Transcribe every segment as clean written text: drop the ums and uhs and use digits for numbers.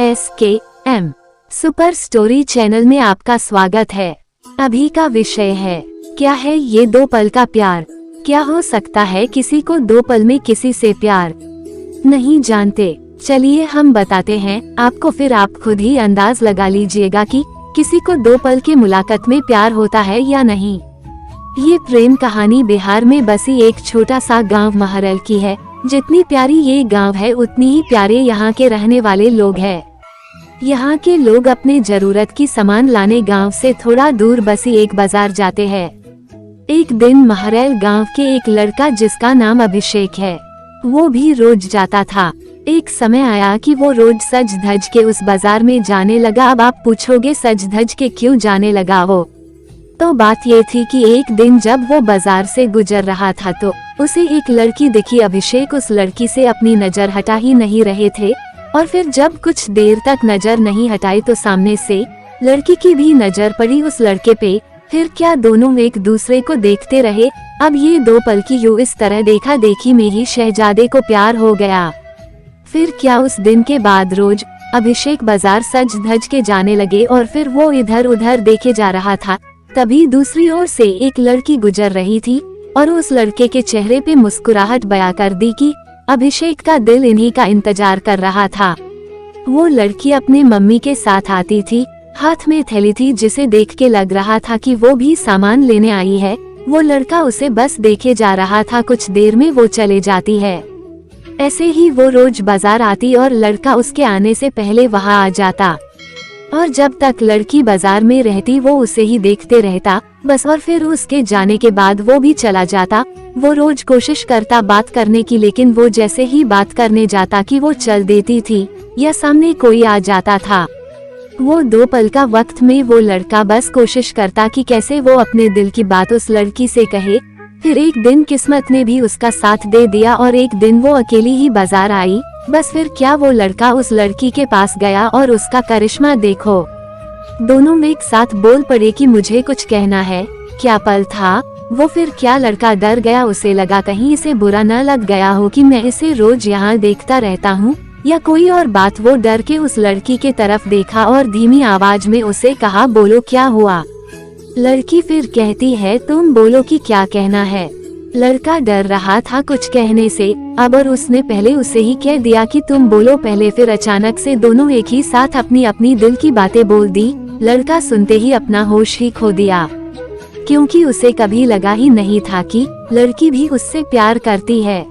SKM super story channel में आपका स्वागत है। अभी का विषय है, क्या है ये दो पल का प्यार? क्या हो सकता है किसी को दो पल में किसी से प्यार? नहीं जानते? चलिए हम बताते हैं आपको, फिर आप खुद ही अंदाज लगा लीजिएगा कि किसी को दो पल के मुलाकात में प्यार होता है या नहीं। ये प्रेम कहानी बिहार में बसी एक छोटा सा गांव महरल की है। जितनी प्यारी ये गांव है उतनी ही प्यारे यहाँ के रहने वाले लोग हैं। यहाँ के लोग अपने जरूरत की सामान लाने गांव से थोड़ा दूर बसी एक बाजार जाते हैं। एक दिन महरल गांव के एक लड़का जिसका नाम अभिषेक है, वो भी रोज जाता था। एक समय आया कि वो रोज सज धज के उस बाजार में जाने लगा। अब आप पूछोगे सज धज के क्यों जाने लगा वो? तो बात ये थी कि एक दिन जब वो बाजार से गुजर रहा था तो उसे एक लड़की दिखी। अभिषेक उस लड़की से अपनी नजर हटा ही नहीं रहे थे और फिर जब कुछ देर तक नजर नहीं हटाई तो सामने से लड़की की भी नजर पड़ी उस लड़के पे। फिर क्या दोनों एक दूसरे को देखते रहे। अब ये दो पल की यूं इस तरह देखा देखी में ही शहजादे को प्यार हो गया। फिर क्या उस दिन के बाद रोज अभिषेक बाजार सज धज के जाने लगे और फिर वो इधर उधर देखे जा रहा था। तभी दूसरी ओर से एक लड़की गुजर रही थी और उस लड़के के चेहरे पे मुस्कुराहट बयां कर दी कि अभिषेक का दिल इन्हीं का इंतजार कर रहा था। वो लड़की अपने मम्मी के साथ आती थी, हाथ में थैली थी जिसे देख के लग रहा था कि वो भी सामान लेने आई है। वो लड़का उसे बस देखे जा रहा था। कुछ देर में वो चले जाती है। ऐसे ही वो रोज बाजार आती और लड़का उसके आने से पहले वहाँ आ जाता और जब तक लड़की बाजार में रहती वो उसे ही देखते रहता बस। और फिर उसके जाने के बाद वो भी चला जाता। वो रोज कोशिश करता बात करने की, लेकिन वो जैसे ही बात करने जाता कि वो चल देती थी या सामने कोई आ जाता था। वो दो पल का वक्त में वो लड़का बस कोशिश करता कि कैसे वो अपने दिल की बात उस लड़की से कहे। फिर एक दिन किस्मत ने भी उसका साथ दे दिया और एक दिन वो अकेली ही बाजार आई। बस फिर क्या वो लड़का उस लड़की के पास गया और उसका करिश्मा देखो। दोनों एक साथ बोल पड़े कि मुझे कुछ कहना है। क्या पल था वो! फिर क्या लड़का डर गया। उसे लगा कहीं इसे बुरा न लग गया हो कि मैं इसे रोज यहाँ देखता रहता हूँ या कोई और बात। वो डर के उस लड़की के तरफ देखा और धीमी आवाज में उसे कहा, बोलो क्या हुआ? लड़की फिर कहती है, तुम बोलो कि क्या कहना है। लड़का डर रहा था कुछ कहने से अब, और उसने पहले उसे ही कह दिया कि तुम बोलो पहले। फिर अचानक से दोनों एक ही साथ अपनी अपनी दिल की बातें बोल दी। लड़का सुनते ही अपना होश ही खो दिया, क्योंकि उसे कभी लगा ही नहीं था कि लड़की भी उससे प्यार करती है।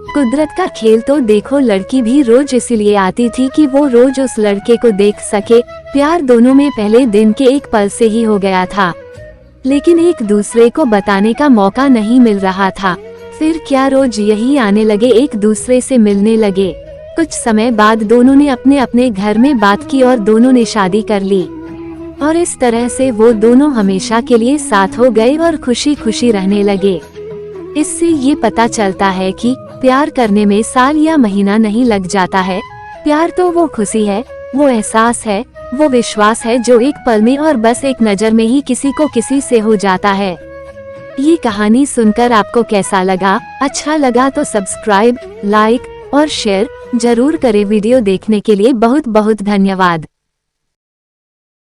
कुदरत का खेल तो देखो, लड़की भी रोज इसलिए आती थी कि वो रोज उस लड़के को देख सके। प्यार दोनों में पहले दिन के एक पल से ही हो गया था, लेकिन एक दूसरे को बताने का मौका नहीं मिल रहा था। फिर क्या रोज यही आने लगे, एक दूसरे से मिलने लगे। कुछ समय बाद दोनों ने अपने अपने घर में बात की और दोनों ने शादी कर ली और इस तरह से वो दोनों हमेशा के लिए साथ हो गए और खुशी खुशी रहने लगे। इससे ये पता चलता है कि प्यार करने में साल या महीना नहीं लग जाता है। प्यार तो वो खुशी है, वो एहसास है, वो विश्वास है जो एक पल में और बस एक नजर में ही किसी को किसी से हो जाता है। ये कहानी सुनकर आपको कैसा लगा? अच्छा लगा तो सब्सक्राइब, लाइक और शेयर जरूर करें। वीडियो देखने के लिए बहुत बहुत धन्यवाद।